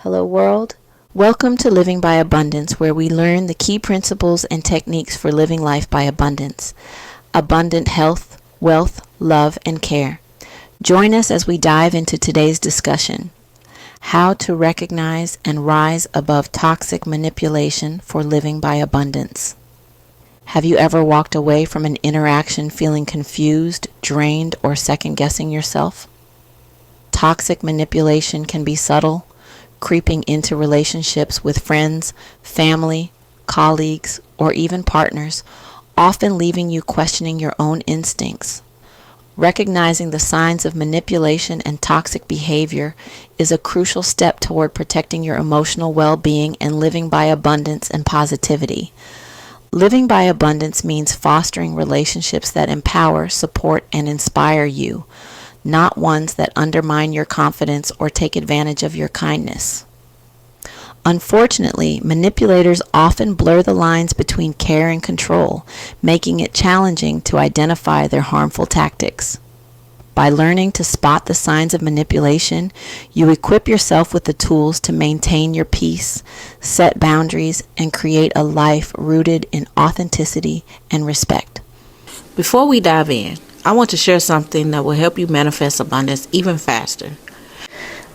Hello, world. Welcome to Living by Abundance, where we learn the key principles and techniques for living life by abundance. Abundant health, wealth, love, and care. Join us as we dive into today's discussion. How to recognize and rise above toxic manipulation for living by abundance. Have you ever walked away from an interaction feeling confused, drained, or second-guessing yourself? Toxic manipulation can be subtle, creeping into relationships with friends, family, colleagues, or even partners, often leaving you questioning your own instincts. Recognizing the signs of manipulation and toxic behavior is a crucial step toward protecting your emotional well-being and living by abundance and positivity. Living by abundance means fostering relationships that empower, support, and inspire you, not ones that undermine your confidence or take advantage of your kindness. Unfortunately, manipulators often blur the lines between care and control, making it challenging to identify their harmful tactics. By learning to spot the signs of manipulation, you equip yourself with the tools to maintain your peace, set boundaries, and create a life rooted in authenticity and respect. Before we dive in, I want to share something that will help you manifest abundance even faster.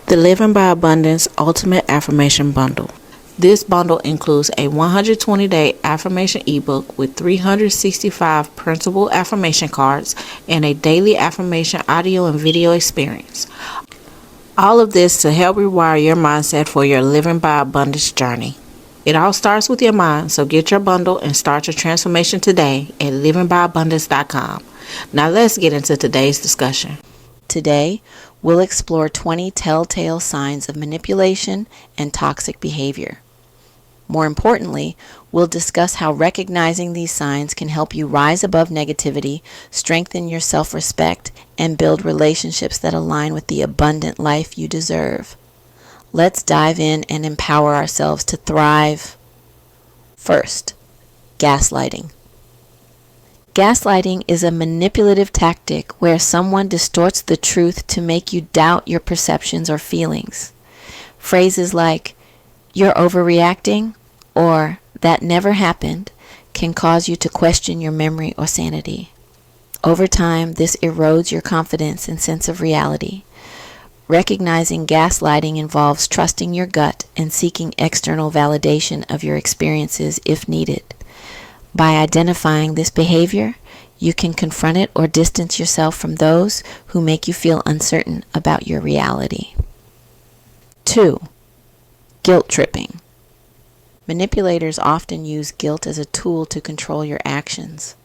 The Living by Abundance Ultimate Affirmation Bundle. This bundle includes a 120-day affirmation ebook with 365 printable affirmation cards and a daily affirmation audio and video experience. All of this to help rewire your mindset for your Living by Abundance journey. It all starts with your mind, so get your bundle and start your transformation today at livingbyabundance.com. Now let's get into today's discussion. Today, we'll explore 20 telltale signs of manipulation and toxic behavior. More importantly, we'll discuss how recognizing these signs can help you rise above negativity, strengthen your self-respect, and build relationships that align with the abundant life you deserve. Let's dive in and empower ourselves to thrive. First, gaslighting. Gaslighting is a manipulative tactic where someone distorts the truth to make you doubt your perceptions or feelings. Phrases like, "You're overreacting," or "That never happened," can cause you to question your memory or sanity. Over time, this erodes your confidence and sense of reality. Recognizing gaslighting involves trusting your gut and seeking external validation of your experiences if needed. By identifying this behavior, you can confront it or distance yourself from those who make you feel uncertain about your reality. 2. Guilt tripping. Manipulators often use guilt as a tool to control your actions.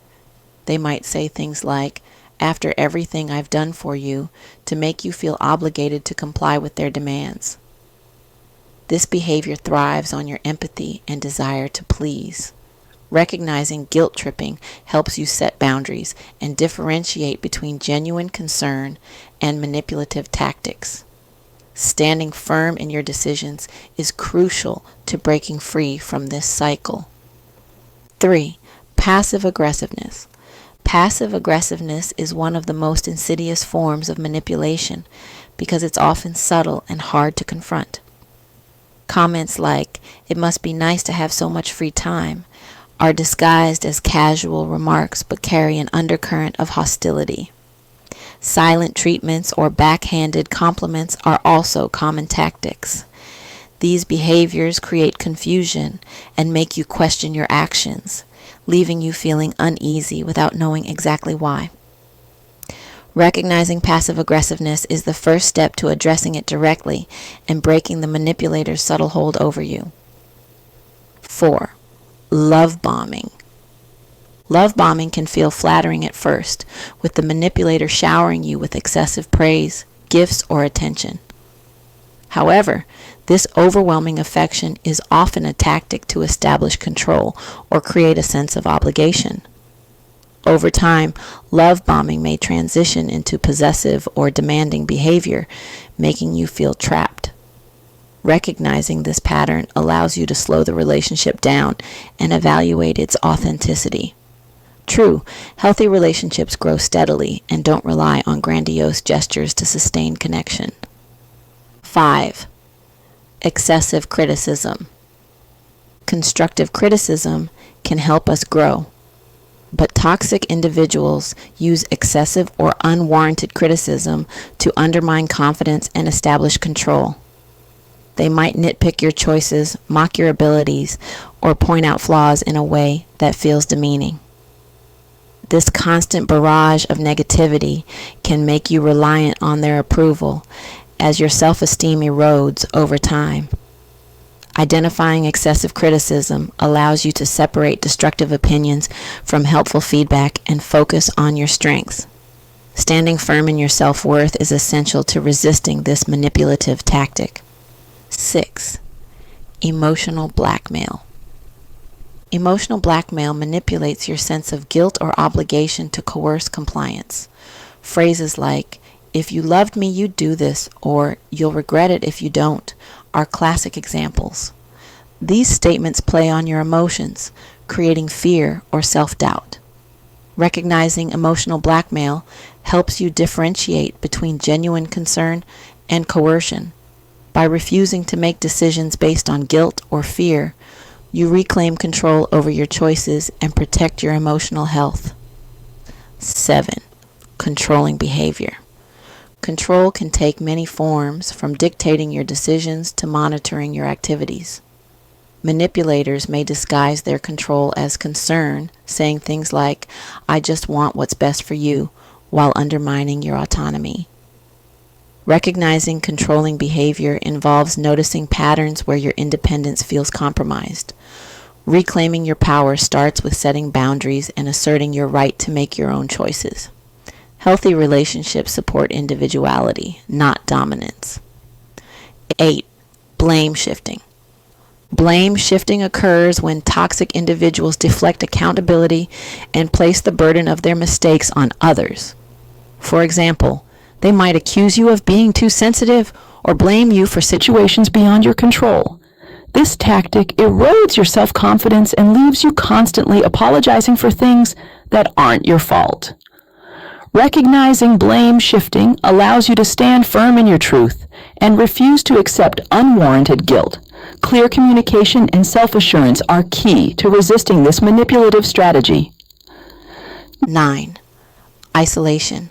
They might say things like, "After everything I've done for you," to make you feel obligated to comply with their demands. This behavior thrives on your empathy and desire to please. Recognizing guilt tripping helps you set boundaries and differentiate between genuine concern and manipulative tactics. Standing firm in your decisions is crucial to breaking free from this cycle. 3. Passive aggressiveness. Passive aggressiveness is one of the most insidious forms of manipulation because it's often subtle and hard to confront. Comments like, "It must be nice to have so much free time," are disguised as casual remarks but carry an undercurrent of hostility. Silent treatments or backhanded compliments are also common tactics. These behaviors create confusion and make you question your actions, leaving you feeling uneasy without knowing exactly why. Recognizing passive aggressiveness is the first step to addressing it directly and breaking the manipulator's subtle hold over you. 4. Love bombing. Love bombing can feel flattering at first, with the manipulator showering you with excessive praise, gifts, or attention. However, this overwhelming affection is often a tactic to establish control or create a sense of obligation. Over time, love bombing may transition into possessive or demanding behavior, making you feel trapped. Recognizing this pattern allows you to slow the relationship down and evaluate its authenticity. True, healthy relationships grow steadily and don't rely on grandiose gestures to sustain connection. 5. Excessive criticism. Constructive criticism can help us grow, but toxic individuals use excessive or unwarranted criticism to undermine confidence and establish control. They might nitpick your choices, mock your abilities, or point out flaws in a way that feels demeaning. This constant barrage of negativity can make you reliant on their approval as your self-esteem erodes over time. Identifying excessive criticism allows you to separate destructive opinions from helpful feedback and focus on your strengths. Standing firm in your self-worth is essential to resisting this manipulative tactic. 6. Emotional blackmail. Emotional blackmail manipulates your sense of guilt or obligation to coerce compliance. Phrases like, "If you loved me, you'd do this," or "You'll regret it if you don't," are classic examples. These statements play on your emotions, creating fear or self-doubt. Recognizing emotional blackmail helps you differentiate between genuine concern and coercion. By refusing to make decisions based on guilt or fear, you reclaim control over your choices and protect your emotional health. 7. Controlling behavior. Control can take many forms, from dictating your decisions to monitoring your activities. Manipulators may disguise their control as concern, saying things like, "I just want what's best for you," while undermining your autonomy. Recognizing controlling behavior involves noticing patterns where your independence feels compromised. Reclaiming your power starts with setting boundaries and asserting your right to make your own choices. Healthy relationships support individuality, not dominance. 8. Blame shifting. Blame shifting occurs when toxic individuals deflect accountability and place the burden of their mistakes on others. For example, they might accuse you of being too sensitive or blame you for situations beyond your control. This tactic erodes your self-confidence and leaves you constantly apologizing for things that aren't your fault. Recognizing blame shifting allows you to stand firm in your truth and refuse to accept unwarranted guilt. Clear communication and self-assurance are key to resisting this manipulative strategy. 9. Isolation.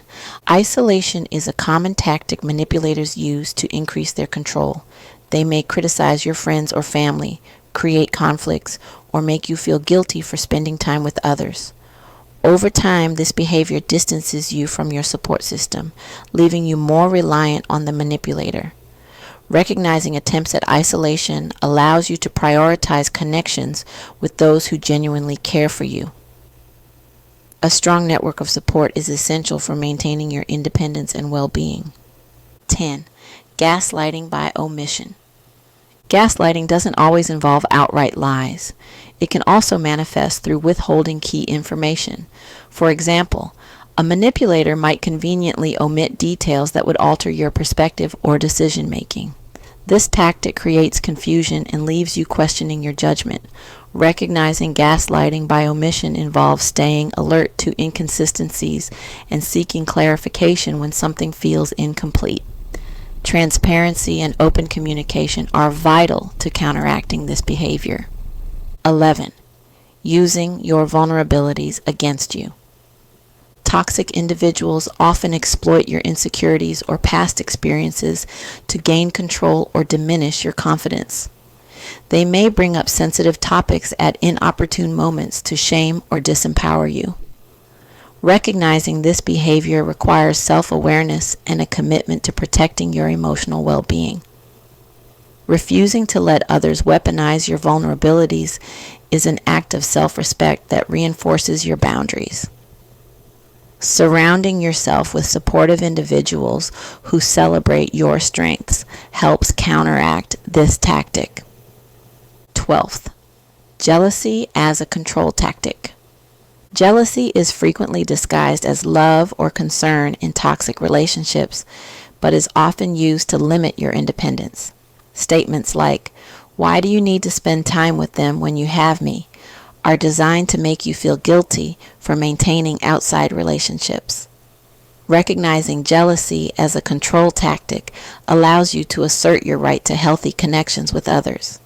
Isolation is a common tactic manipulators use to increase their control. They may criticize your friends or family, create conflicts, or make you feel guilty for spending time with others. Over time, this behavior distances you from your support system, leaving you more reliant on the manipulator. Recognizing attempts at isolation allows you to prioritize connections with those who genuinely care for you. A strong network of support is essential for maintaining your independence and well-being. 10. Gaslighting by omission. Gaslighting doesn't always involve outright lies. It can also manifest through withholding key information. For example, a manipulator might conveniently omit details that would alter your perspective or decision-making. This tactic creates confusion and leaves you questioning your judgment. Recognizing gaslighting by omission involves staying alert to inconsistencies and seeking clarification when something feels incomplete. Transparency and open communication are vital to counteracting this behavior. 11. Using your vulnerabilities against you. Toxic individuals often exploit your insecurities or past experiences to gain control or diminish your confidence. They may bring up sensitive topics at inopportune moments to shame or disempower you. Recognizing this behavior requires self-awareness and a commitment to protecting your emotional well-being. Refusing to let others weaponize your vulnerabilities is an act of self-respect that reinforces your boundaries. Surrounding yourself with supportive individuals who celebrate your strengths helps counteract this tactic. 12th, jealousy as a control tactic. Jealousy is frequently disguised as love or concern in toxic relationships, but is often used to limit your independence. Statements like, "Why do you need to spend time with them when you have me?" are designed to make you feel guilty for maintaining outside relationships. Recognizing jealousy as a control tactic allows you to assert your right to healthy connections with others.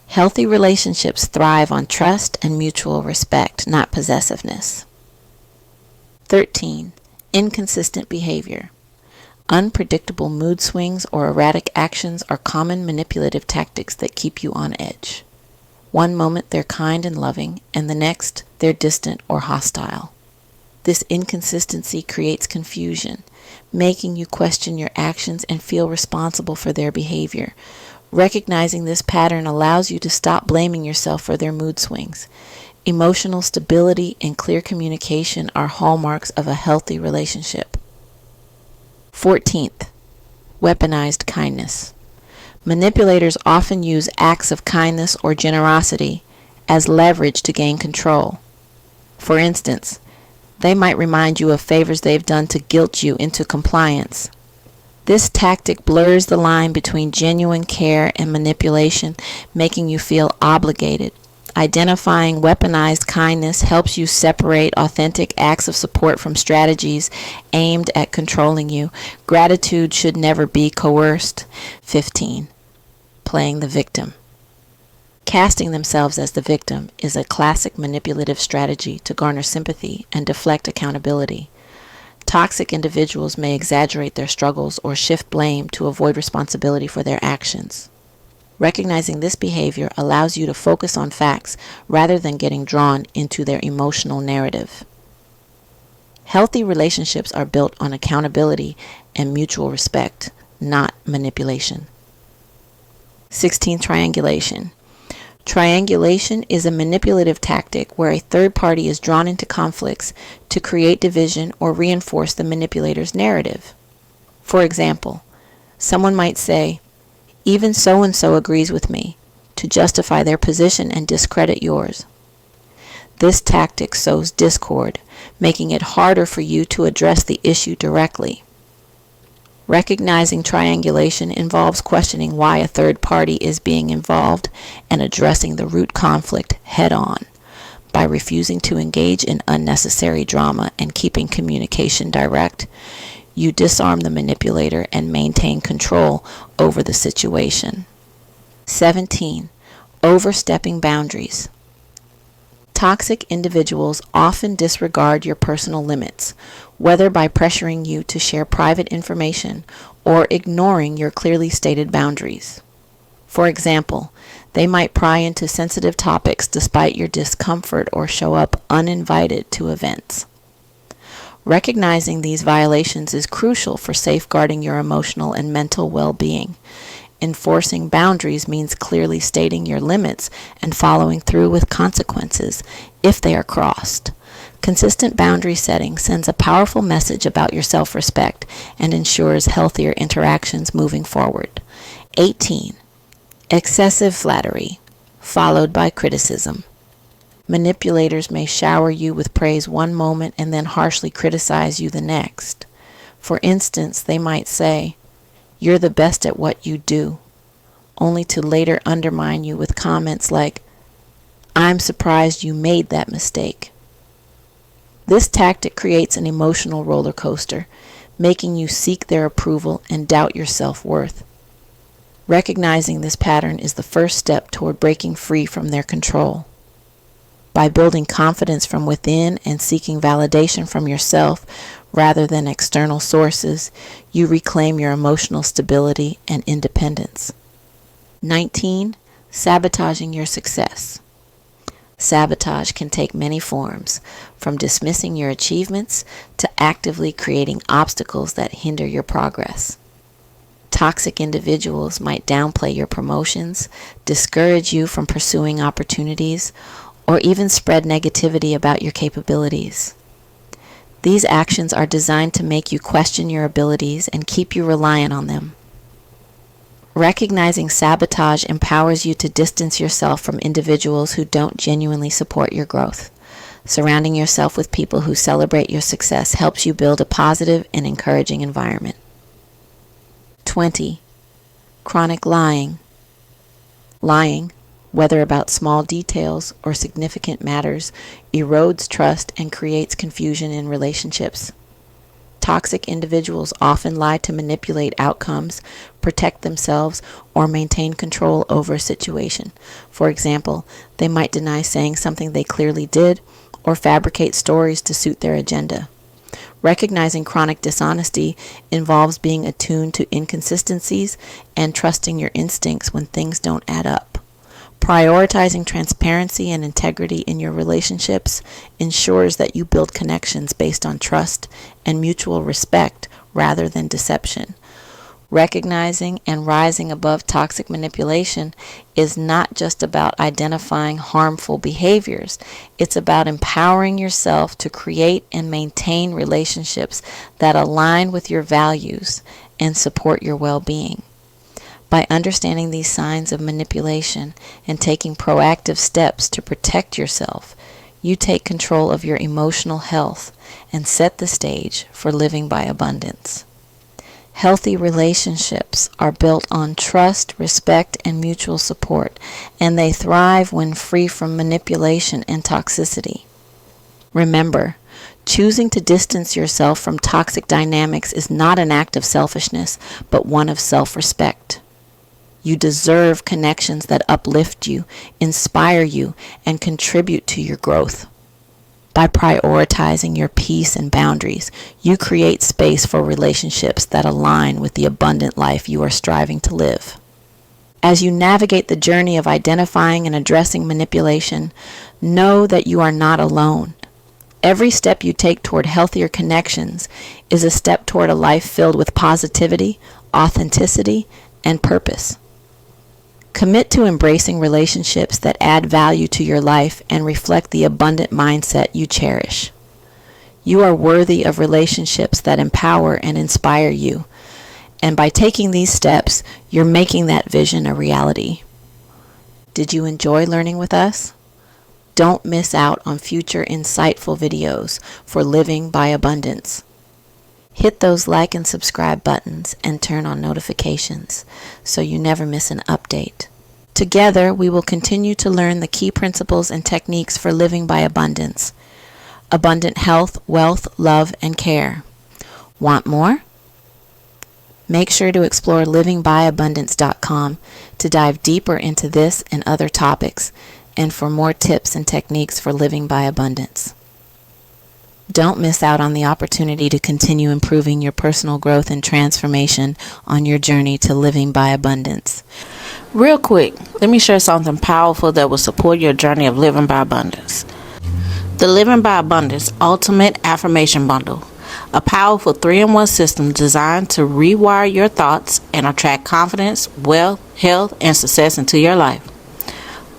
Healthy relationships thrive on trust and mutual respect, not possessiveness. 13. Inconsistent behavior. Unpredictable mood swings or erratic actions are common manipulative tactics that keep you on edge. One moment they're kind and loving, and the next they're distant or hostile. This inconsistency creates confusion, making you question your actions and feel responsible for their behavior. Recognizing this pattern allows you to stop blaming yourself for their mood swings. Emotional stability and clear communication are hallmarks of a healthy relationship. 14th, weaponized kindness. Manipulators often use acts of kindness or generosity as leverage to gain control. For instance, they might remind you of favors they've done to guilt you into compliance. This tactic blurs the line between genuine care and manipulation, making you feel obligated. Identifying weaponized kindness helps you separate authentic acts of support from strategies aimed at controlling you. Gratitude should never be coerced. 15. Playing the victim. Casting themselves as the victim is a classic manipulative strategy to garner sympathy and deflect accountability. Toxic individuals may exaggerate their struggles or shift blame to avoid responsibility for their actions. Recognizing this behavior allows you to focus on facts rather than getting drawn into their emotional narrative. Healthy relationships are built on accountability and mutual respect, not manipulation. 16. Triangulation. Triangulation is a manipulative tactic where a third party is drawn into conflicts to create division or reinforce the manipulator's narrative. For example, someone might say, "Even so-and-so agrees with me," to justify their position and discredit yours. This tactic sows discord, making it harder for you to address the issue directly. Recognizing triangulation involves questioning why a third party is being involved and addressing the root conflict head-on. By refusing to engage in unnecessary drama and keeping communication direct, you disarm the manipulator and maintain control over the situation. 17. Overstepping boundaries. Toxic individuals often disregard your personal limits, whether by pressuring you to share private information or ignoring your clearly stated boundaries. For example, they might pry into sensitive topics despite your discomfort or show up uninvited to events. Recognizing these violations is crucial for safeguarding your emotional and mental well-being. Enforcing boundaries means clearly stating your limits and following through with consequences if they are crossed. Consistent boundary setting sends a powerful message about your self-respect and ensures healthier interactions moving forward. 18. Excessive flattery, followed by criticism. Manipulators may shower you with praise one moment and then harshly criticize you the next. For instance, they might say, "You're the best at what you do," only to later undermine you with comments like, "I'm surprised you made that mistake." This tactic creates an emotional roller coaster, making you seek their approval and doubt your self-worth. Recognizing this pattern is the first step toward breaking free from their control. By building confidence from within and seeking validation from yourself rather than external sources, you reclaim your emotional stability and independence. 19. Sabotaging your success. Sabotage can take many forms, from dismissing your achievements to actively creating obstacles that hinder your progress. Toxic individuals might downplay your promotions, discourage you from pursuing opportunities, or even spread negativity about your capabilities. These actions are designed to make you question your abilities and keep you reliant on them. Recognizing sabotage empowers you to distance yourself from individuals who don't genuinely support your growth. Surrounding yourself with people who celebrate your success helps you build a positive and encouraging environment. 20. Chronic lying. Lying, whether about small details or significant matters, erodes trust and creates confusion in relationships. toxic individuals often lie to manipulate outcomes, protect themselves, or maintain control over a situation. For example, they might deny saying something they clearly did or fabricate stories to suit their agenda. Recognizing chronic dishonesty involves being attuned to inconsistencies and trusting your instincts when things don't add up. Prioritizing transparency and integrity in your relationships ensures that you build connections based on trust and mutual respect rather than deception. Recognizing and rising above toxic manipulation is not just about identifying harmful behaviors. It's about empowering yourself to create and maintain relationships that align with your values and support your well-being. By understanding these signs of manipulation and taking proactive steps to protect yourself, you take control of your emotional health and set the stage for living by abundance. Healthy relationships are built on trust, respect, and mutual support, and they thrive when free from manipulation and toxicity. Remember, choosing to distance yourself from toxic dynamics is not an act of selfishness, but one of self-respect. You deserve connections that uplift you, inspire you, and contribute to your growth. By prioritizing your peace and boundaries, you create space for relationships that align with the abundant life you are striving to live. As you navigate the journey of identifying and addressing manipulation, know that you are not alone. Every step you take toward healthier connections is a step toward a life filled with positivity, authenticity, and purpose. Commit to embracing relationships that add value to your life and reflect the abundant mindset you cherish. You are worthy of relationships that empower and inspire you, and by taking these steps, you're making that vision a reality. Did you enjoy learning with us? Don't miss out on future insightful videos for Living by Abundance. Hit those like and subscribe buttons and turn on notifications so you never miss an update. Together, we will continue to learn the key principles and techniques for living by abundance. Abundant health, wealth, love, and care. Want more? Make sure to explore livingbyabundance.com to dive deeper into this and other topics and for more tips and techniques for living by abundance. Don't miss out on the opportunity to continue improving your personal growth and transformation on your journey to living by abundance. Real quick, let me share something powerful that will support your journey of living by abundance. The Living by Abundance Ultimate Affirmation Bundle, a powerful 3-in-1 system designed to rewire your thoughts and attract confidence, wealth, health, and success into your life.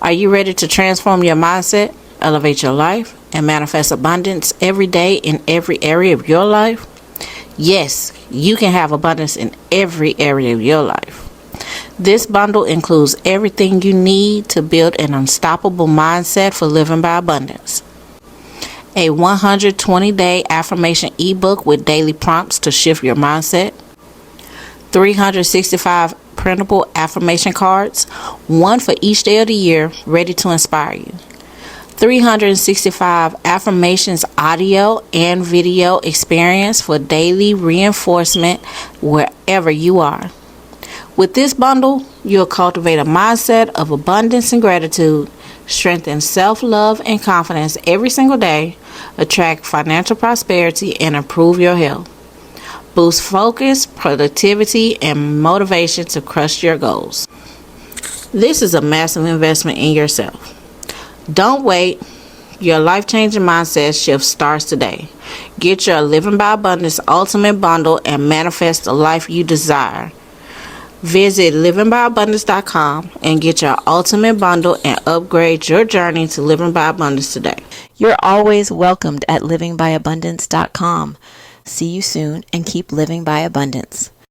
Are you ready to transform your mindset, elevate your life, and manifest abundance every day in every area of your life? Yes, you can have abundance in every area of your life. This bundle includes everything you need to build an unstoppable mindset for living by abundance. A 120-day affirmation ebook with daily prompts to shift your mindset. 365 printable affirmation cards, one for each day of the year, ready to inspire you. 365 affirmations audio and video experience for daily reinforcement wherever you are. With this bundle, you'll cultivate a mindset of abundance and gratitude, strengthen self-love and confidence every single day, attract financial prosperity, and improve your health. Boost focus, productivity, and motivation to crush your goals. This is a massive investment in yourself. Don't wait. Your life-changing mindset shift starts today. Get your Living by Abundance Ultimate Bundle and manifest the life you desire. Visit livingbyabundance.com and get your ultimate bundle and upgrade your journey to living by abundance today. You're always welcomed at livingbyabundance.com. See you soon and keep living by abundance.